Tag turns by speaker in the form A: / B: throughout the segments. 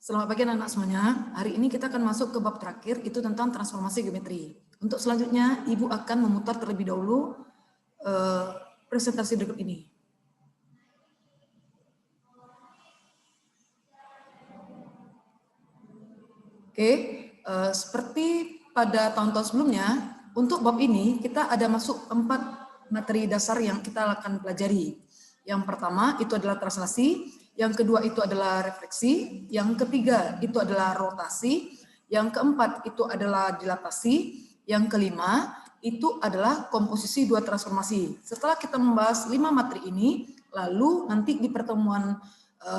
A: Selamat pagi anak-anak semuanya. Hari ini kita akan masuk ke bab terakhir, itu tentang transformasi geometri. Untuk selanjutnya, Ibu akan memutar terlebih dahulu presentasi berikut ini. Oke, seperti pada tahun-tahun sebelumnya, untuk bab ini kita ada masuk 4 materi dasar yang kita akan pelajari. Yang pertama itu adalah translasi, yang kedua itu adalah refleksi, yang ketiga itu adalah rotasi, yang keempat itu adalah dilatasi, yang kelima itu adalah komposisi dua transformasi. Setelah kita membahas 5 materi ini, lalu nanti di pertemuan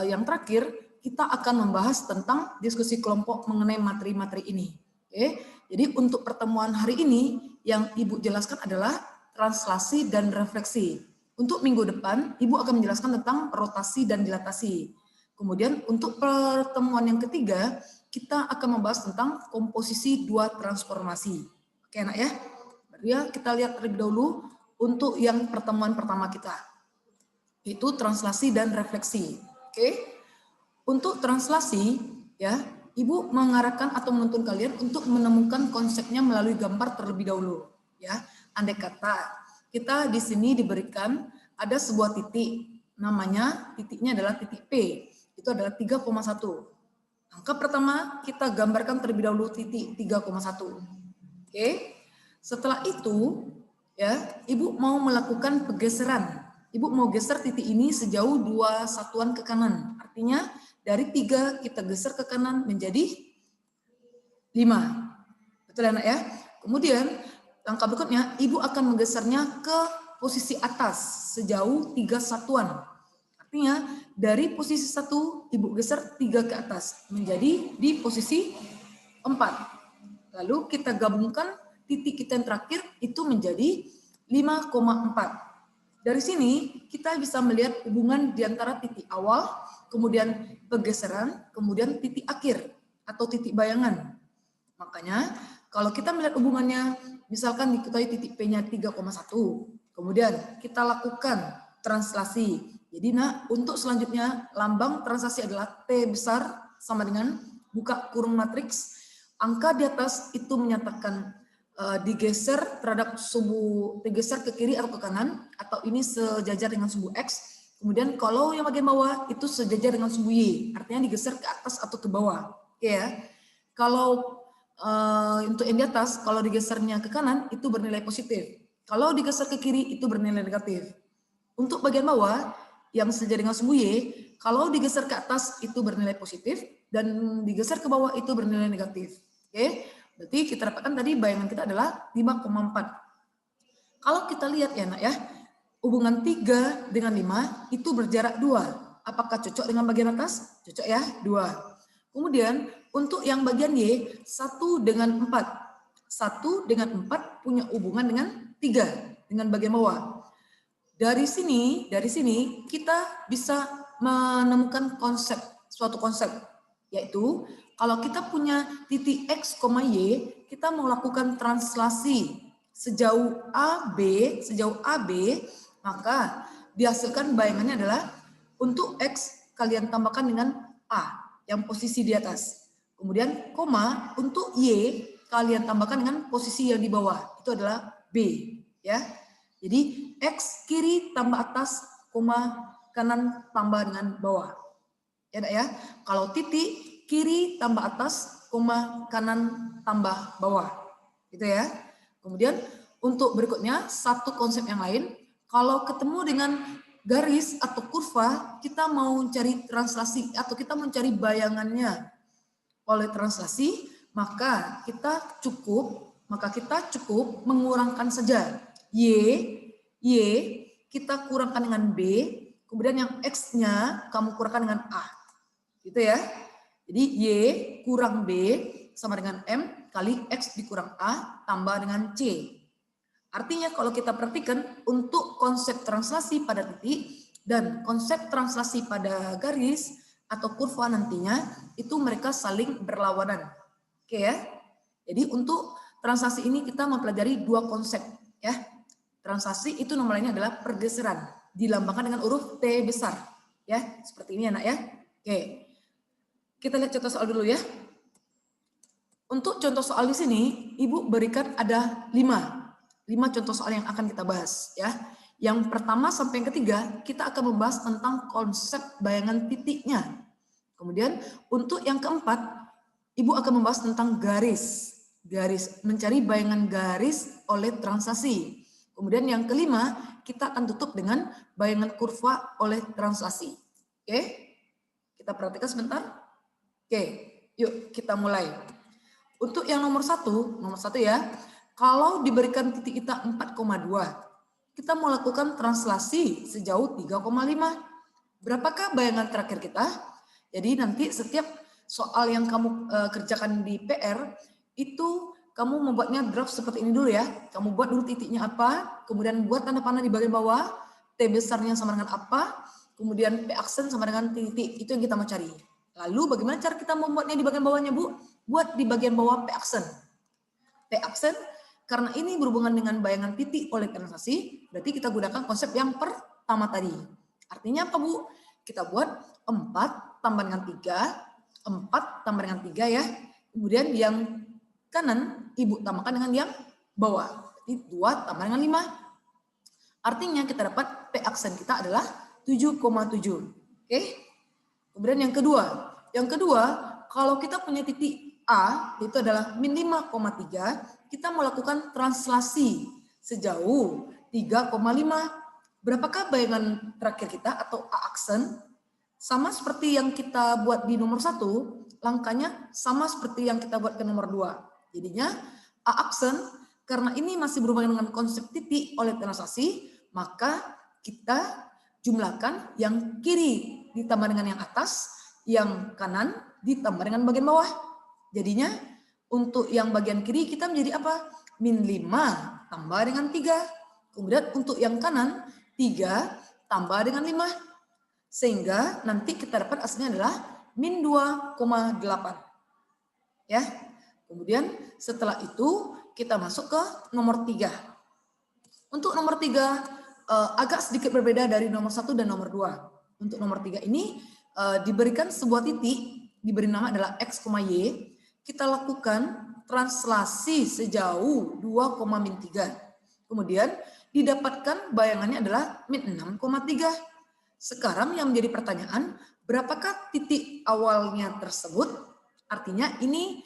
A: yang terakhir kita akan membahas tentang diskusi kelompok mengenai materi-materi ini. Oke, jadi untuk pertemuan hari ini yang Ibu jelaskan adalah translasi dan refleksi. Untuk minggu depan, Ibu akan menjelaskan tentang rotasi dan dilatasi. Kemudian untuk pertemuan yang ketiga, kita akan membahas tentang komposisi dua transformasi. Oke anak ya, ya kita lihat terlebih dahulu untuk yang pertemuan pertama kita, yaitu translasi dan refleksi. Oke, untuk translasi ya, Ibu mengarahkan atau menuntun kalian untuk menemukan konsepnya melalui gambar terlebih dahulu. Ya, andai kata kita di sini diberikan ada sebuah titik, namanya titiknya adalah titik P, itu adalah 3,1. Angka pertama kita gambarkan terlebih dahulu titik 3,1. Oke, setelah itu ya, Ibu mau melakukan pergeseran. Ibu mau geser titik ini sejauh 2 satuan ke kanan. Artinya dari 3 kita geser ke kanan menjadi 5. Betul anak ya? Kemudian langkah berikutnya, Ibu akan menggesernya ke posisi atas sejauh 3 satuan. Artinya dari posisi 1 Ibu geser 3 ke atas menjadi di posisi 4. Lalu kita gabungkan titik kita yang terakhir itu menjadi 5,4. Dari sini kita bisa melihat hubungan di antara titik awal, kemudian pergeseran, kemudian titik akhir atau titik bayangan. Makanya kalau kita melihat hubungannya, misalkan diketahui titik P-nya 3,1, kemudian kita lakukan translasi. Jadi untuk selanjutnya lambang translasi adalah T besar sama dengan buka kurung matriks. Angka di atas itu menyatakan digeser terhadap sumbu, digeser ke kiri atau ke kanan, atau ini sejajar dengan sumbu X. Kemudian kalau yang bagian bawah itu sejajar dengan sumbu Y, artinya digeser ke atas atau ke bawah. Oke ya. Kalau untuk yang di atas, kalau digesernya ke kanan itu bernilai positif. Kalau digeser ke kiri itu bernilai negatif. Untuk bagian bawah yang sejajar dengan sumbu Y, kalau digeser ke atas itu bernilai positif dan digeser ke bawah itu bernilai negatif. Oke, berarti kita dapatkan tadi bayangan kita adalah 5,4. Kalau kita lihat ya nak ya, hubungan 3 dengan 5 itu berjarak 2. Apakah cocok dengan bagian atas? Cocok ya, 2. Kemudian untuk yang bagian Y, 1 dengan 4. 1 dengan 4 punya hubungan dengan 3, dengan bagian bawah. Dari sini kita bisa menemukan suatu konsep, yaitu kalau kita punya titik X, Y, kita mau lakukan translasi sejauh AB, maka dihasilkan bayangannya adalah untuk X kalian tambahkan dengan A yang posisi di atas. Kemudian koma untuk Y kalian tambahkan dengan posisi yang di bawah, itu adalah B ya. Jadi X kiri tambah atas, koma kanan tambah dengan bawah. Ya, ya. Kalau titik kiri tambah atas, koma kanan tambah bawah. Gitu ya. Kemudian untuk berikutnya satu konsep yang lain, kalau ketemu dengan garis atau kurva, kita mau cari translasi atau kita mencari bayangannya oleh translasi, maka kita cukup mengurangkan saja Y kita kurangkan dengan B, kemudian yang X-nya kamu kurangkan dengan A. Gitu ya. Jadi Y kurang B sama dengan M kali X dikurang A tambah dengan C. Artinya kalau kita perhatikan untuk konsep translasi pada titik dan konsep translasi pada garis atau kurva nantinya itu mereka saling berlawanan. Oke ya. Jadi untuk translasi ini kita mempelajari 2 konsep ya. Translasi itu nama lainnya adalah pergeseran, dilambangkan dengan huruf T besar ya, seperti ini anak ya. Oke. Kita lihat contoh soal dulu ya. Untuk contoh soal di sini, Ibu berikan ada 5 contoh soal yang akan kita bahas ya. Yang pertama sampai yang ketiga, kita akan membahas tentang konsep bayangan titiknya. Kemudian untuk yang keempat, Ibu akan membahas tentang garis, mencari bayangan garis oleh translasi. Kemudian yang kelima, kita akan tutup dengan bayangan kurva oleh translasi. Oke, kita perhatikan sebentar. Oke, yuk kita mulai. Untuk yang nomor satu ya, kalau diberikan titik kita 4,2, kita mau lakukan translasi sejauh 3,5. Berapakah bayangan terakhir kita? Jadi nanti setiap soal yang kamu kerjakan di PR, itu kamu membuatnya draft seperti ini dulu ya. Kamu buat dulu titiknya apa, kemudian buat tanda panah di bagian bawah, T besarnya sama dengan apa, kemudian P aksen sama dengan titik, itu yang kita mau cari. Lalu bagaimana cara kita membuatnya di bagian bawahnya, Bu? Buat di bagian bawah P aksen. P aksen, karena ini berhubungan dengan bayangan titik oleh translasi, berarti kita gunakan konsep yang pertama tadi. Artinya apa, Bu? Kita buat 4 tambah dengan 3, 4 tambah dengan 3 ya. Kemudian yang kanan, Ibu tambahkan dengan yang bawah. Berarti 2 tambah dengan 5. Artinya kita dapat P aksen kita adalah 7,7. Oke? Kemudian yang kedua, kalau kita punya titik A, itu adalah min 5,3, kita melakukan translasi sejauh 3,5. Berapakah bayangan terakhir kita atau A aksen? Sama seperti yang kita buat di nomor 1, langkahnya sama seperti yang kita buat ke nomor 2. Jadinya A aksen, karena ini masih berhubungan dengan konsep titik oleh translasi, maka kita jumlahkan yang kiri ditambah dengan yang atas, yang kanan ditambah dengan bagian bawah. Jadinya untuk yang bagian kiri kita menjadi apa? Min 5 tambah dengan 3. Kemudian untuk yang kanan 3 tambah dengan 5. Sehingga nanti kita dapat hasilnya adalah min 2,8. Ya. Kemudian setelah itu kita masuk ke nomor 3. Untuk nomor 3 agak sedikit berbeda dari nomor 1 dan nomor 2. Untuk nomor 3 ini diberikan sebuah titik, diberi nama adalah X, Y. Kita lakukan translasi sejauh 2,3. Kemudian didapatkan bayangannya adalah min 6,3. Sekarang yang menjadi pertanyaan, berapakah titik awalnya tersebut? Artinya ini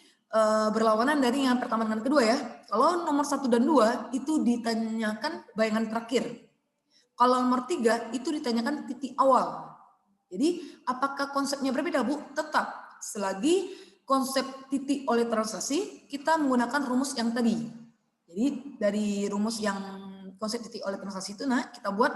A: berlawanan dari yang pertama dengan kedua ya. Kalau nomor 1 dan 2 itu ditanyakan bayangan terakhir. Kalau nomor 3 itu ditanyakan titik awal. Jadi apakah konsepnya berbeda, Bu? Tetap. Selagi konsep titik oleh translasi, kita menggunakan rumus yang tadi. Jadi dari rumus yang konsep titik oleh translasi itu, nah kita buat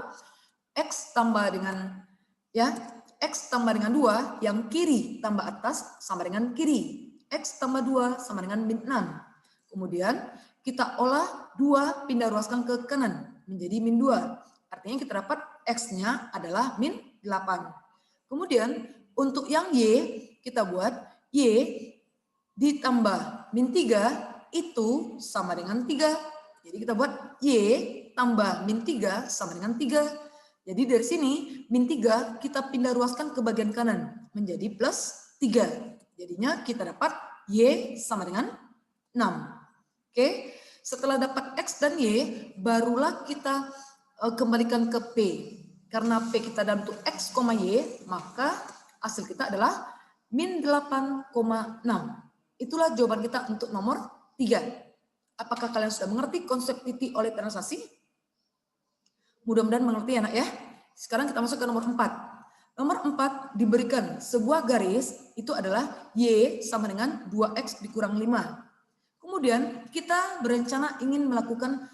A: X tambah dengan ya X tambah dengan 2, yang kiri tambah atas sama dengan kiri. X tambah 2 sama dengan min 6. Kemudian kita olah 2 pindah ruaskan ke kanan menjadi min 2. Artinya kita dapat X-nya adalah min 8. Kemudian untuk yang Y kita buat Y ditambah min 3 itu sama dengan 3. Jadi kita buat Y tambah min 3 sama dengan 3. Jadi dari sini min 3 kita pindah ruaskan ke bagian kanan menjadi plus 3. Jadinya kita dapat Y sama dengan 6. Oke, setelah dapat X dan Y, barulah kita kembalikan ke P. Karena P kita dalam bentuk X, Y, maka hasil kita adalah min 8,6. Itulah jawaban kita untuk nomor 3. Apakah kalian sudah mengerti konsep titik oleh translasi? Mudah-mudahan mengerti anak ya. Sekarang kita masuk ke nomor 4. Nomor 4 diberikan sebuah garis, itu adalah Y sama dengan 2X dikurang 5. Kemudian kita berencana ingin melakukan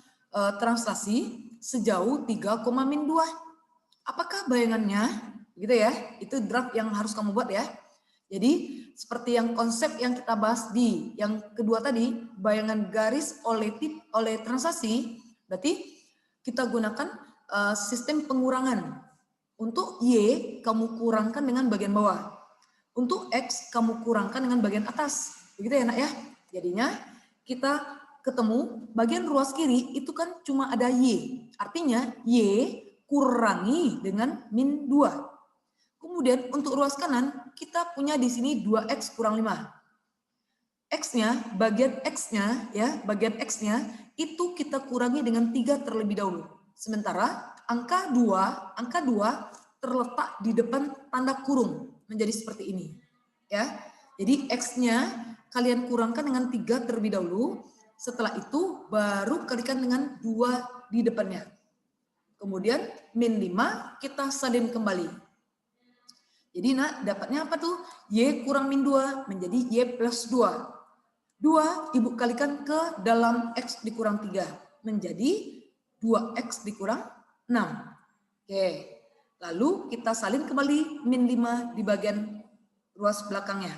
A: translasi sejauh 3,2. Apakah bayangannya? Gitu ya, itu draft yang harus kamu buat ya. Jadi seperti yang konsep yang kita bahas di yang kedua tadi, bayangan garis oleh translasi, berarti kita gunakan sistem pengurangan. Untuk Y kamu kurangkan dengan bagian bawah. Untuk X kamu kurangkan dengan bagian atas. Begitu ya nak ya. Jadinya kita ketemu bagian ruas kiri itu kan cuma ada Y. Artinya Y kurangi dengan min 2. Kemudian untuk ruas kanan, kita punya di sini 2X kurang 5. X-nya, bagian X-nya, ya, bagian X-nya itu kita kurangi dengan 3 terlebih dahulu. Sementara angka 2 terletak di depan tanda kurung menjadi seperti ini. Ya. Jadi X-nya kalian kurangkan dengan 3 terlebih dahulu. Setelah itu baru kalikan dengan 2 di depannya. Kemudian min 5 kita salin kembali. Jadi nak dapatnya apa tuh? Y kurang min 2 menjadi Y plus 2. 2 ibu kalikan ke dalam X dikurang 3 menjadi 2X dikurang 6. Oke. Lalu kita salin kembali min 5 di bagian ruas belakangnya.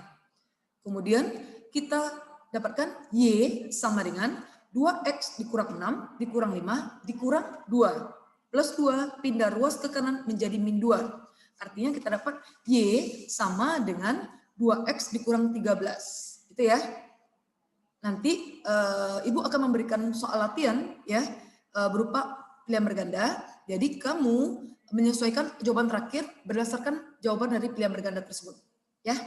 A: Kemudian kita dapatkan Y sama dengan 2X dikurang 6 dikurang 5 dikurang 2. Plus 2 pindah ruas ke kanan menjadi min 2. Artinya kita dapat Y sama dengan 2X dikurang 13. Itu ya. Nanti Ibu akan memberikan soal latihan ya berupa pilihan berganda. Jadi kamu menyesuaikan jawaban terakhir berdasarkan jawaban dari pilihan berganda tersebut. Ya.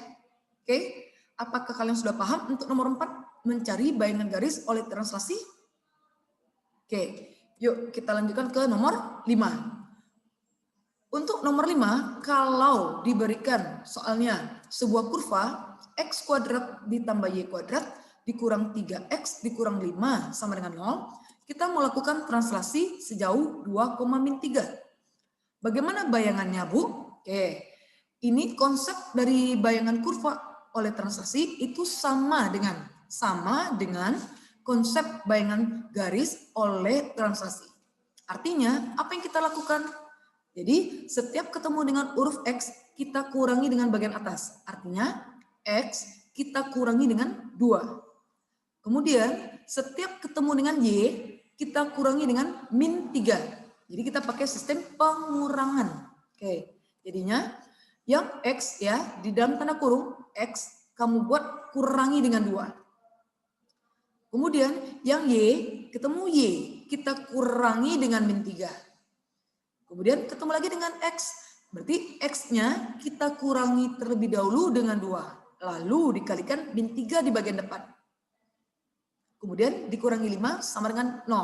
A: Oke. Apakah kalian sudah paham untuk nomor 4 mencari bayangan garis oleh translasi? Oke. Yuk kita lanjutkan ke nomor 5. Untuk nomor 5, kalau diberikan soalnya sebuah kurva X kuadrat ditambah Y kuadrat dikurang 3X dikurang 5 sama dengan 0, kita melakukan translasi sejauh 2,-3. Bagaimana bayangannya, Bu? Oke, ini konsep dari bayangan kurva oleh translasi itu sama dengan konsep bayangan garis oleh translasi. Artinya, apa yang kita lakukan? Jadi, setiap ketemu dengan huruf X, kita kurangi dengan bagian atas. Artinya, X kita kurangi dengan 2. Kemudian, setiap ketemu dengan Y, kita kurangi dengan min 3. Jadi, kita pakai sistem pengurangan. Oke, jadinya yang X ya, di dalam tanda kurung, X kamu buat kurangi dengan 2. Kemudian, yang Y, ketemu Y, kita kurangi dengan min 3. Kemudian ketemu lagi dengan X, berarti X-nya kita kurangi terlebih dahulu dengan 2. Lalu dikalikan min 3 di bagian depan. Kemudian dikurangi 5 sama dengan 0.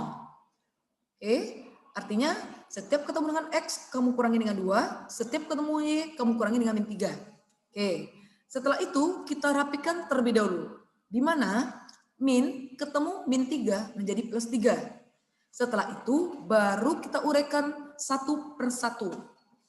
A: Oke, artinya setiap ketemu dengan X, kamu kurangi dengan 2. Setiap ketemu Y, kamu kurangi dengan min 3. Oke, setelah itu kita rapikan terlebih dahulu. Di mana min ketemu min 3 menjadi plus 3. Setelah itu baru kita uraikan satu per satu.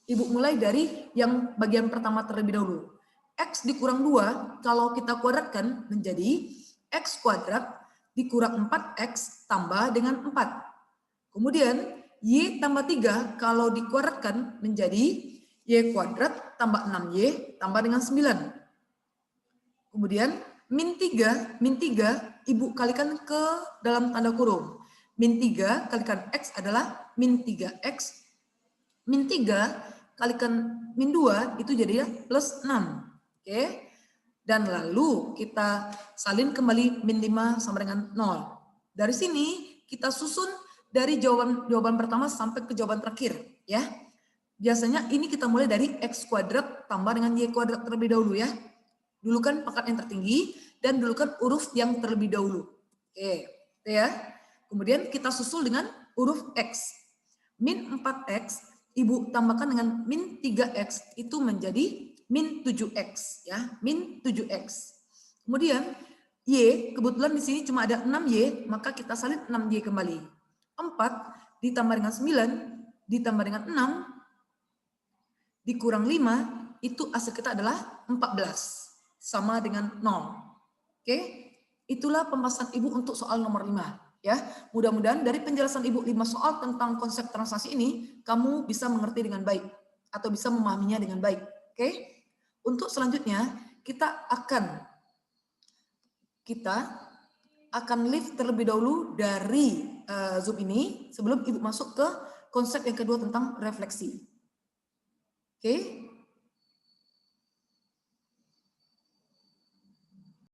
A: Ibu mulai dari yang bagian pertama terlebih dahulu. X dikurang 2 kalau kita kuadratkan menjadi X kuadrat dikurang 4X tambah dengan 4. Kemudian Y tambah 3 kalau dikuadratkan menjadi Y kuadrat tambah 6Y tambah dengan 9. Kemudian min 3 ibu kalikan ke dalam tanda kurung. Min 3 kalikan X adalah min 3X. Min 3 kalikan min 2 itu jadinya plus 6. Oke. Dan lalu kita salin kembali min 5 sama dengan 0. Dari sini kita susun dari jawaban pertama sampai ke jawaban terakhir. Ya. Biasanya ini kita mulai dari X kuadrat tambah dengan Y kuadrat terlebih dahulu ya. Dulukan pangkat yang tertinggi dan dulukan huruf yang terlebih dahulu. Oke. Itu ya. Kemudian kita susul dengan huruf X. Min 4X, ibu tambahkan dengan min 3X, itu menjadi min 7X. Ya, min 7X. Kemudian, Y, kebetulan di sini cuma ada 6Y, maka kita salin 6Y kembali. 4 ditambah dengan 9, ditambah dengan 6, dikurang 5, itu hasil kita adalah 14. Sama dengan 0. Oke, itulah pembahasan ibu untuk soal nomor 5. Ya, mudah-mudahan dari penjelasan Ibu 5 soal tentang konsep translasi ini kamu bisa mengerti dengan baik atau bisa memahaminya dengan baik. Oke? Untuk selanjutnya kita akan lift terlebih dahulu dari Zoom ini sebelum Ibu masuk ke konsep yang kedua tentang refleksi. Oke?